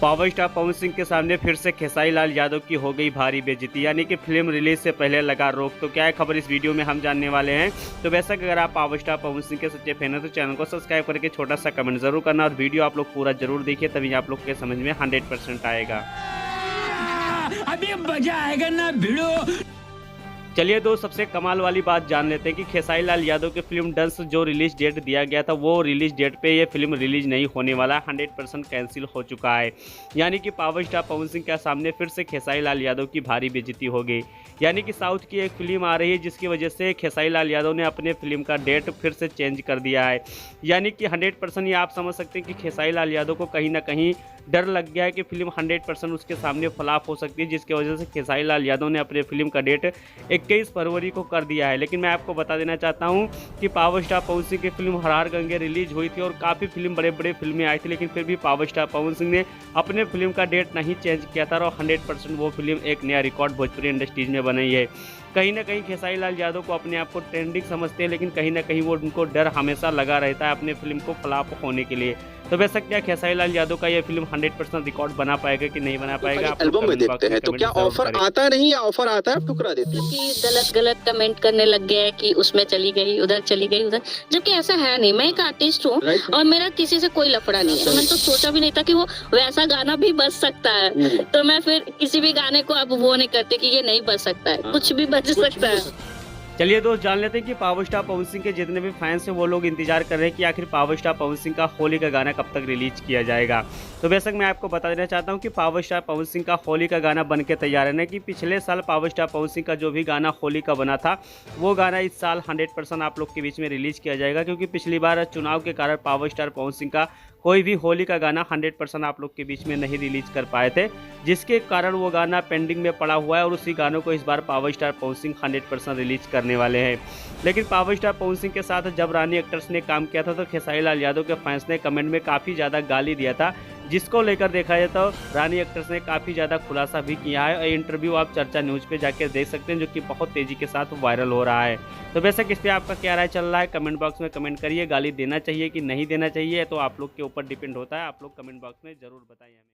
Power star Pawan Singh के सामने फिर से खेसारी लाल यादव की हो गई भारी बेइज्जती, यानी कि फिल्म रिलीज से पहले लगा रोक। तो क्या है खबर इस वीडियो में हम जानने वाले हैं। तो वैसा अगर आप पावर स्टार पवन सिंह के सच्चे फैन हैं तो चैनल को सब्सक्राइब करके छोटा सा कमेंट जरूर करना और वीडियो आप लोग पूरा जरूर देखिए, तभी आप लोग के समझ में 100% आएगा। अभी मजा आएगा ना भिड़ो। चलिए दोस्त, सबसे कमाल वाली बात जान लेते हैं कि खेसारी लाल यादव की फिल्म डंस जो रिलीज डेट दिया गया था वो रिलीज डेट पे ये फिल्म रिलीज नहीं होने वाला, 100% कैंसिल हो चुका है। यानी कि पावर स्टार पवन सिंह के सामने फिर से खेसारी लाल यादव की भारी बेइज्जती हो गई। यानी कि साउथ की एक फिल्म आ रही है जिसकी वजह से खेसारी लाल यादव ने अपने फिल्म का डेट फिर से चेंज कर दिया है। यानी कि 100% ये आप समझ सकते हैं कि खेसारी लाल यादव को कहीं ना कहीं डर लग गया है कि फिल्म 100% उसके सामने फ्लॉप हो सकती है, जिसकी वजह से खेसारी लाल यादव ने अपने फिल्म का डेट 21 फरवरी को कर दिया है। लेकिन मैं आपको बता देना चाहता हूं कि पावर स्टार पवन सिंह की फिल्म हर हर गंगे रिलीज हुई थी और काफ़ी फिल्म बड़े बड़े फिल्में आई थी, लेकिन फिर भी पावर स्टार पवन सिंह ने अपने फिल्म का डेट नहीं चेंज किया था और 100% वो फिल्म एक नया रिकॉर्ड भोजपुरी इंडस्ट्रीज में बनाई है। कहीं ना कहीं खेसारी लाल यादव को अपने आप को ट्रेंडिंग समझते हैं, लेकिन कहीं ना कहीं वो उनको डर हमेशा लगा रहता है अपने फिल्म को फ्लॉप होने के लिए। तो वैसा क्या खेसारी लाल यादव का ये फिल्म 100% रिकॉर्ड बना पाएगा कि नहीं बना पाएगा, आप एल्बम में देखते हैं तो क्या ऑफर आता नहीं या ऑफर आता है ठुकरा देते हैं कि गलत गलत कमेंट करने लग गया है कि उसमें चली गई उधर चली गई उधर, जबकि ऐसा है नहीं। मैं एक आर्टिस्ट हूँ और मेरा किसी से कोई लफड़ा नहीं है। मैंने तो सोचा भी नहीं था कि वो वैसा गाना भी बज सकता है, तो मैं फिर किसी भी गाने को अब वो नहीं करते कि ये नहीं बज सकता है, कुछ भी बज सकता है। चलिए दोस्त, जान लेते हैं कि पावर स्टार पवन सिंह के जितने भी फैंस हैं वो लोग इंतजार कर रहे हैं कि आखिर पावर स्टार पवन सिंह का होली का गाना कब तक रिलीज किया जाएगा। तो बेशक मैं आपको बता देना चाहता हूं कि पावर स्टार पवन सिंह का होली का गाना बन के तैयार है ना, कि पिछले साल पावर स्टार पवन सिंह का जो भी गाना होली का बना था वो गाना इस साल 100% आप लोग के बीच में रिलीज किया जाएगा, क्योंकि पिछली बार चुनाव के कारण पावर स्टार पवन सिंह का कोई भी होली का गाना 100% आप लोग के बीच में नहीं रिलीज कर पाए थे, जिसके कारण वो गाना पेंडिंग में पड़ा हुआ है और उसी गानों को इस बार power star Pawan Singh 100% release करने वाले हैं। लेकिन पावर स्टार पवन सिंह के साथ जब रानी एक्टर्स ने काम किया था तो खेसारी लाल यादव के फैंस ने कमेंट में काफ़ी ज़्यादा गाली दिया था, जिसको लेकर देखा जाए तो रानी एक्टर्स ने काफ़ी ज़्यादा खुलासा भी किया है और इंटरव्यू आप चर्चा न्यूज़ पे जाकर देख सकते हैं, जो कि बहुत तेज़ी के साथ वायरल हो रहा है। तो बेशक इस पर आपका क्या राय चल रहा है कमेंट बॉक्स में कमेंट करिए। गाली देना चाहिए कि नहीं देना चाहिए तो आप लोग के ऊपर डिपेंड होता है, आप लोग कमेंट बॉक्स में ज़रूर बताइए हमें।